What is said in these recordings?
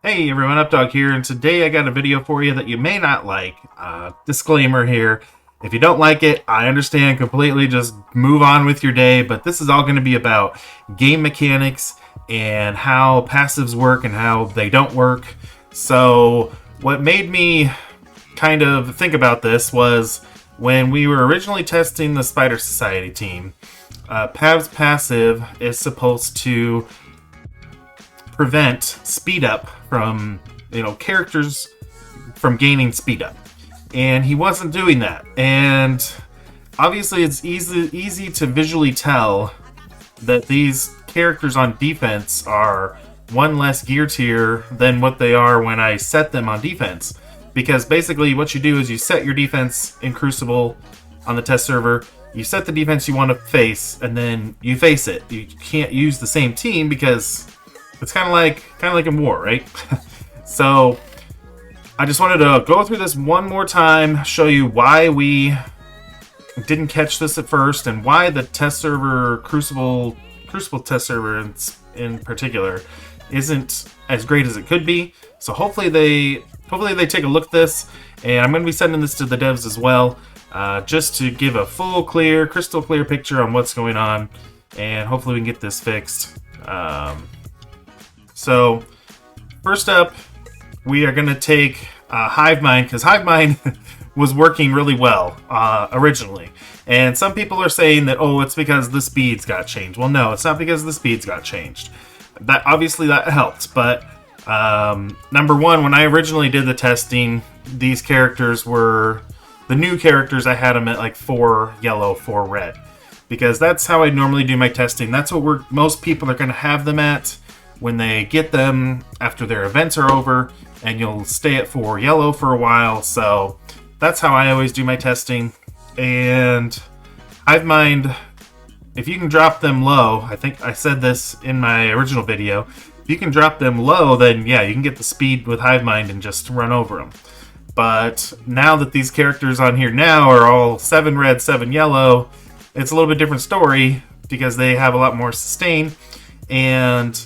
Hey everyone, Updog here, and today I got a video for you that you may not like. Disclaimer here, if you don't like it, I understand completely, just move on with your day, but this is all going to be about game mechanics and how passives work and how they don't work. So what made me kind of think about this was when we were originally testing the Spider Society team. Pav's passive is supposed to prevent speed up from characters from gaining speed up, and he wasn't doing that. And obviously it's easy to visually tell that these characters on defense are one less gear tier than what they are when I set them on defense, because basically what you do is you set your defense in Crucible on the test server, you set the defense you want to face, and then you face it. You can't use the same team because it's kind of like in war, right? So I just wanted to go through this one more time, show you why we didn't catch this at first, and why the test server, Crucible test server in particular, isn't as great as it could be. So hopefully they take a look at this, and I'm going to be sending this to the devs as well, just to give a crystal clear picture on what's going on, and hopefully we can get this fixed. So first up, we are going to take Hivemind, because Hivemind was working really well originally. And some people are saying that, oh, it's because the speeds got changed. Well, no, it's not because the speeds got changed. That obviously that helped, but number one, when I originally did the testing, these characters were the new characters. I had them at like 4 yellow, 4 red, because that's how I normally do my testing. That's what most people are going to have them at when they get them after their events are over, and you'll stay at 4 yellow for a while. So that's how I always do my testing. And Hivemind, if you can drop them low, I think I said this in my original video, if you can drop them low, then yeah, you can get the speed with Hivemind and just run over them. But now that these characters on here now are all 7 red, 7 yellow, it's a little bit different story, because they have a lot more sustain. And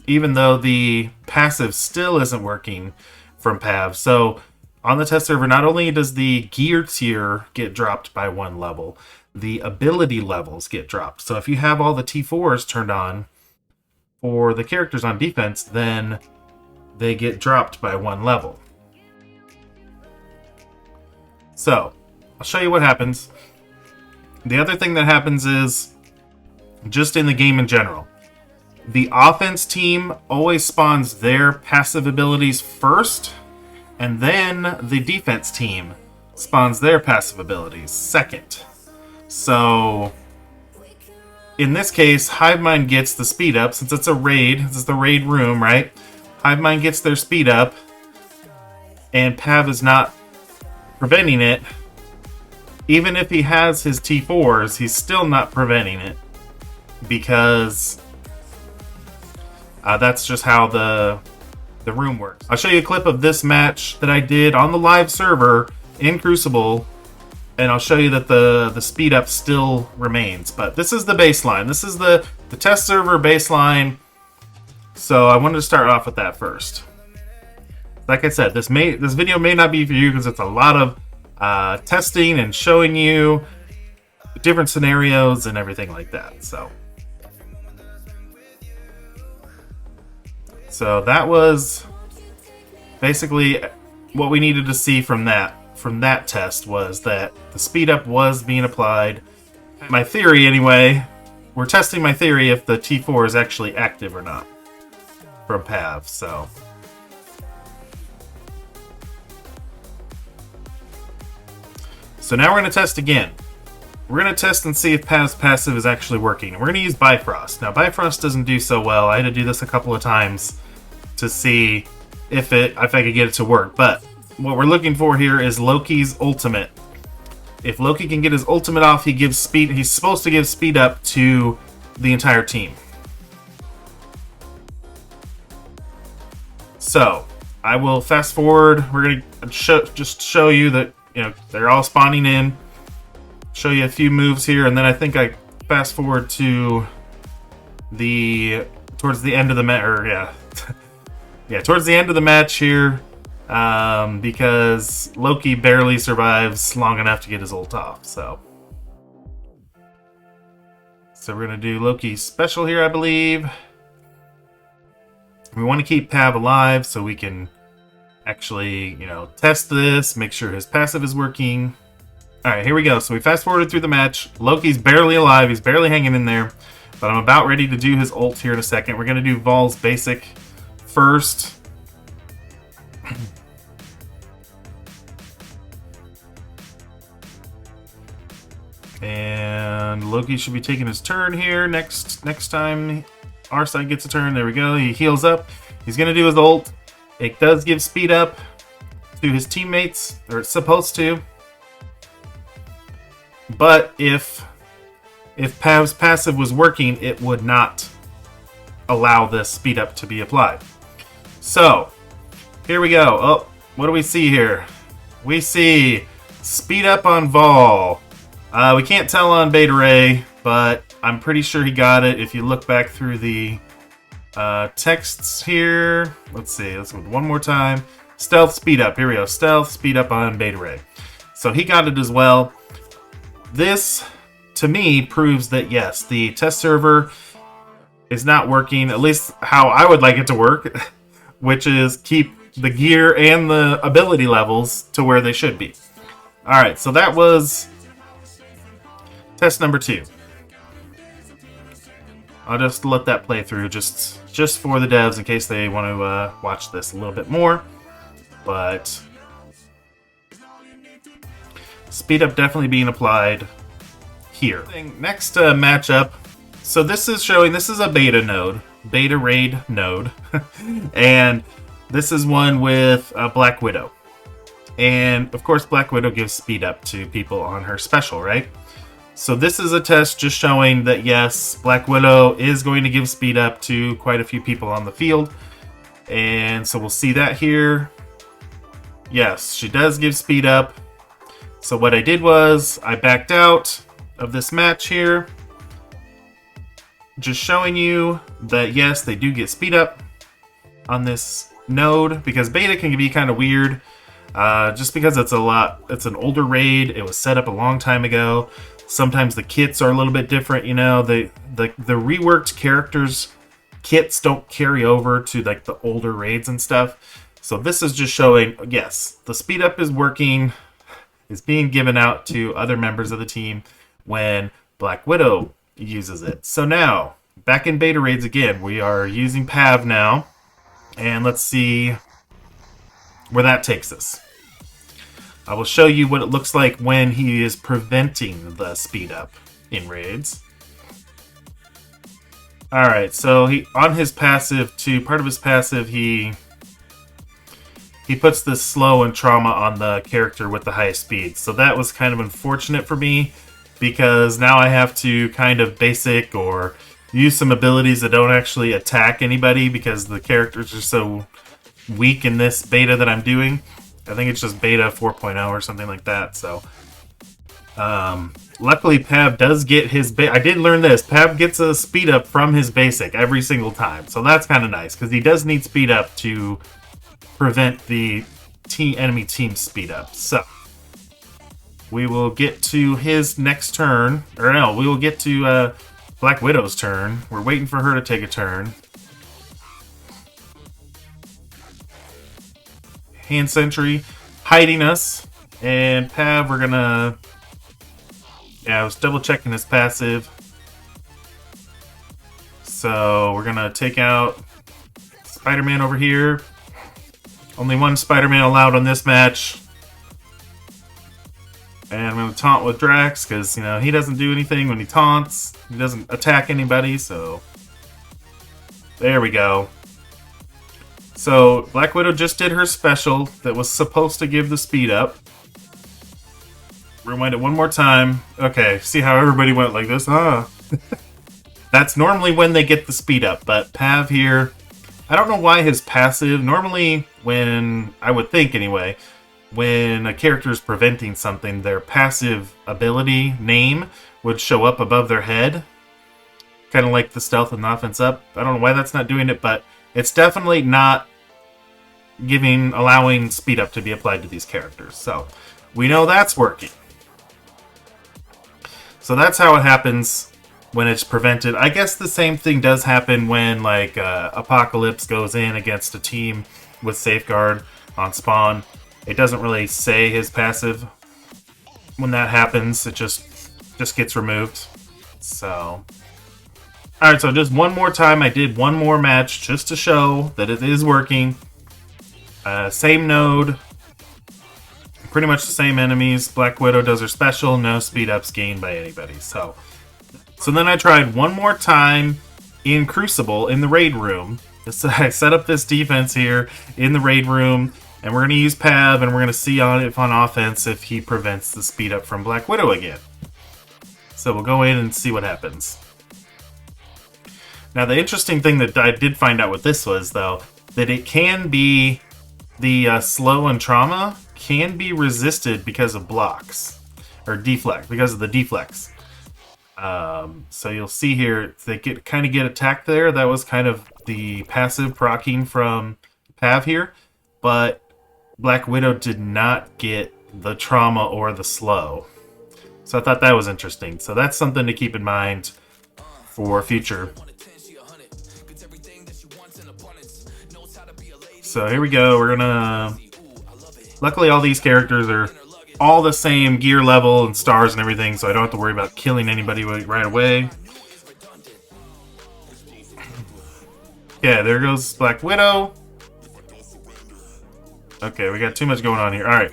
even though the passive still isn't working from Pav, so on the test server, not only does the gear tier get dropped by 1 level, the ability levels get dropped. So if you have all the T4s turned on for the characters on defense, then they get dropped by 1 level. So I'll show you what happens. The other thing that happens is, just in the game in general, the offense team always spawns their passive abilities first, and then the defense team spawns their passive abilities second. So in this case, Hivemind gets the speed up, since it's a raid. This is the raid room, right? Hivemind gets their speed up, and Pav is not preventing it. Even if he has his T4s, he's still not preventing it, because that's just how the room works. I'll show you a clip of this match that I did on the live server in Crucible, and I'll show you that the speed up still remains. But this is the baseline. This is the test server baseline. So I wanted to start off with that first. Like I said, this video may not be for you, because it's a lot of testing and showing you different scenarios and everything like that. So that was basically what we needed to see from that test, was that the speed up was being applied. My theory, anyway, we're testing my theory if the T4 is actually active or not from Pav. So now we're going to test again. We're going to test and see if Pav's passive is actually working. We're going to use Bifrost. Now, Bifrost doesn't do so well. I had to do this a couple of times to see if I could get it to work. But what we're looking for here is Loki's ultimate. If Loki can get his ultimate off, he gives speed. He's supposed to give speed up to the entire team. So I will fast forward. We're going to just show you that they're all spawning in. Show you a few moves here, and then I think I fast forward to towards the end of the Yeah, towards the end of the match here, because Loki barely survives long enough to get his ult off. So we're gonna do Loki's special here, I believe. We want to keep Pav alive so we can actually, test this, make sure his passive is working. Alright, here we go. So we fast forwarded through the match. Loki's barely alive. He's barely hanging in there. But I'm about ready to do his ult here in a second. We're going to do Vol's basic first. And Loki should be taking his turn here next time our side gets a turn. There we go. He heals up. He's going to do his ult. It does give speed up to his teammates, or it's supposed to. But if Pav's passive was working, it would not allow this speed up to be applied. So, here we go. Oh, what do we see here? We see speed up on Vol. We can't tell on Beta Ray, but I'm pretty sure he got it. If you look back through the texts here, let's see. Let's go one more time. Stealth speed up. Here we go. Stealth speed up on Beta Ray. So he got it as well. This, to me, proves that yes, the test server is not working, at least how I would like it to work, which is keep the gear and the ability levels to where they should be. Alright, so that was test number 2. I'll just let that play through just for the devs in case they want to watch this a little bit more. But speed up definitely being applied here. Next matchup. So this is showing, this is a beta node, beta raid node. And this is one with Black Widow. And of course Black Widow gives speed up to people on her special, right? So this is a test just showing that yes, Black Widow is going to give speed up to quite a few people on the field. And so we'll see that here. Yes, she does give speed up. So what I did was I backed out of this match here. Just showing you that yes, they do get speed up on this node because beta can be kind of weird. Just because it's an older raid. It was set up a long time ago. Sometimes the kits are a little bit different, the reworked characters kits don't carry over to like the older raids and stuff. So this is just showing, yes, the speed up is working, is being given out to other members of the team when Black Widow uses it. So now, back in beta raids again, we are using Pav now, and let's see where that takes us. I will show you what it looks like when he is preventing the speed up in raids. Alright, so he on his passive too, part of his passive, he puts this slow and trauma on the character with the highest speed. So that was kind of unfortunate for me because now I have to kind of basic or use some abilities that don't actually attack anybody because the characters are so weak in this beta that I'm doing. I think it's just beta 4.0 or something like that. So, luckily Pav does get his I did learn this. Pav gets a speed up from his basic every single time. So that's kind of nice because he does need speed up to prevent the enemy team speed up. So, we will get to his next turn. Or no, we will get to Black Widow's turn. We're waiting for her to take a turn. Hand Sentry hiding us, and Pav, we're gonna, I was double checking his passive, so we're gonna take out Spider-Man over here. Only one Spider-Man allowed on this match, and I'm gonna taunt with Drax because he doesn't do anything when he taunts. He doesn't attack anybody, so there we go. So, Black Widow just did her special that was supposed to give the speed up. Rewind it one more time. Okay, see how everybody went like this? That's normally when they get the speed up, but Pav here, I don't know why his passive, normally when, I would think anyway, when a character is preventing something, their passive ability name would show up above their head. Kind of like the stealth and offense up. I don't know why that's not doing it, but it's definitely not allowing speed up to be applied to these characters. So we know that's working. So that's how it happens when it's prevented. I guess the same thing does happen when like Apocalypse goes in against a team with Safeguard on spawn. It doesn't really say his passive when that happens. It just gets removed. So alright, so just one more time, I did one more match just to show that it is working. Same node, pretty much the same enemies. Black Widow does her special, no speed ups gained by anybody. So then I tried one more time in Crucible in the raid room. I set up this defense here in the raid room, and we're going to use Pav, and we're going to see if on offense if he prevents the speed up from Black Widow again. So we'll go in and see what happens. Now the interesting thing that I did find out with this was, though, that it can be the slow and trauma can be resisted because of blocks, or deflect, because of the deflects. So you'll see here, they kind of get attacked there. That was kind of the passive proccing from Pav here, but Black Widow did not get the trauma or the slow. So I thought that was interesting. So that's something to keep in mind for future. So here we go. We're gonna... Luckily all these characters are all the same gear level and stars and everything, so I don't have to worry about killing anybody right away. Yeah, there goes Black Widow. Okay, we got too much going on here. Alright.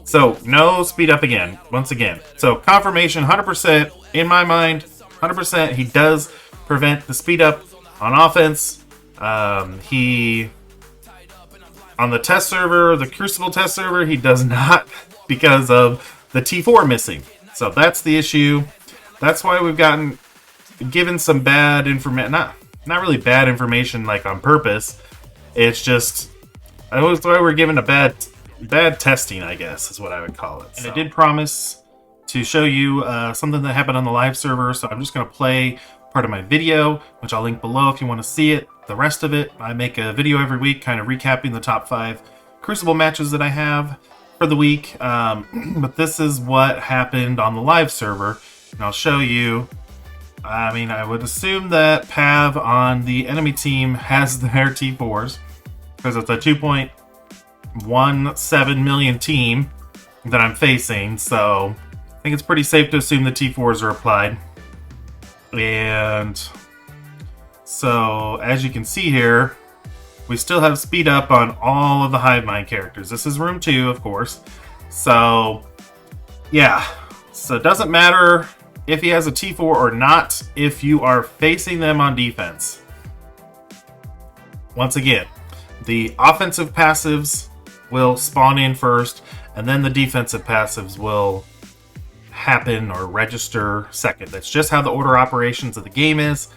So, no speed up again, once again. So, confirmation, 100% in my mind, 100% he does prevent the speed up on offense. He... On the test server, the Crucible test server, he does not because of the T4 missing. So that's the issue. That's why we've given some bad information. Not really bad information like on purpose. It's just, I was why we're given a bad testing, I guess, is what I would call it. So. And I did promise to show you something that happened on the live server, so I'm just going to play part of my video, which I'll link below if you want to see it. The rest of it, I make a video every week kind of recapping the top 5 Crucible matches that I have for the week. But this is what happened on the live server, and I'll show you. I mean, I would assume that Pav on the enemy team has their T4s, because it's a 2.17 million team that I'm facing, so I think it's pretty safe to assume the T4s are applied. And so, as you can see here, we still have speed up on all of the Hivemind characters. This is room 2, of course. So, yeah. So it doesn't matter if he has a T4 or not if you are facing them on defense. Once again, the offensive passives will spawn in first, and then the defensive passives will happen or register second. That's just how the order operations of the game is.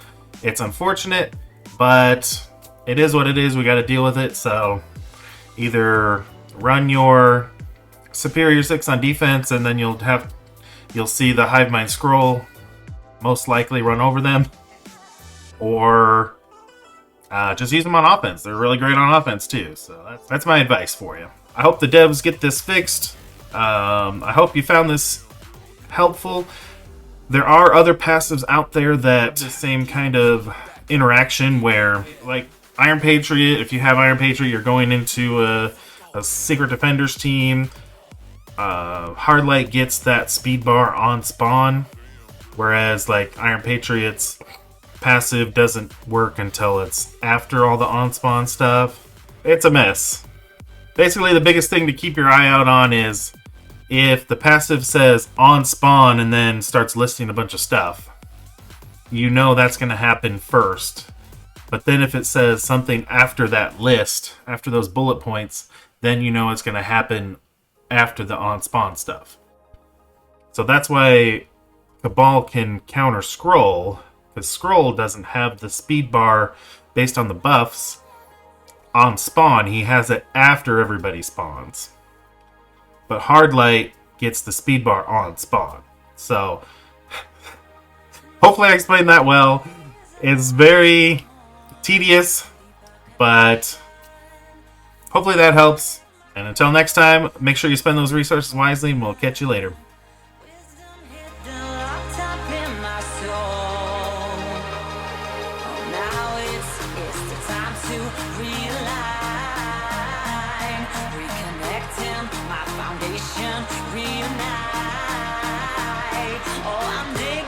It's unfortunate, but it is what it is. We got to deal with it. So either run your Superior 6 on defense, and then you'll see the Hivemind scroll most likely run over them, or just use them on offense. They're really great on offense too. So that's my advice for you. I hope the devs get this fixed. I hope you found this helpful. There are other passives out there that the same kind of interaction where, like Iron Patriot, if you have Iron Patriot, you're going into a Secret Defenders team. Hardlight gets that speed bar on spawn, whereas like Iron Patriot's passive doesn't work until it's after all the on spawn stuff. It's a mess. Basically, the biggest thing to keep your eye out on is if the passive says on spawn and then starts listing a bunch of stuff, you know that's going to happen first. But then if it says something after that list, after those bullet points, then you know it's going to happen after the on spawn stuff. So that's why Cabal can counter Scroll, because Scroll doesn't have the speed bar based on the buffs on spawn. He has it after everybody spawns. But Hardlight gets the speed bar on spawn. So, hopefully I explained that well. It's very tedious, but hopefully that helps. And until next time, make sure you spend those resources wisely, and we'll catch you later. Reunite. Oh, I'm digging.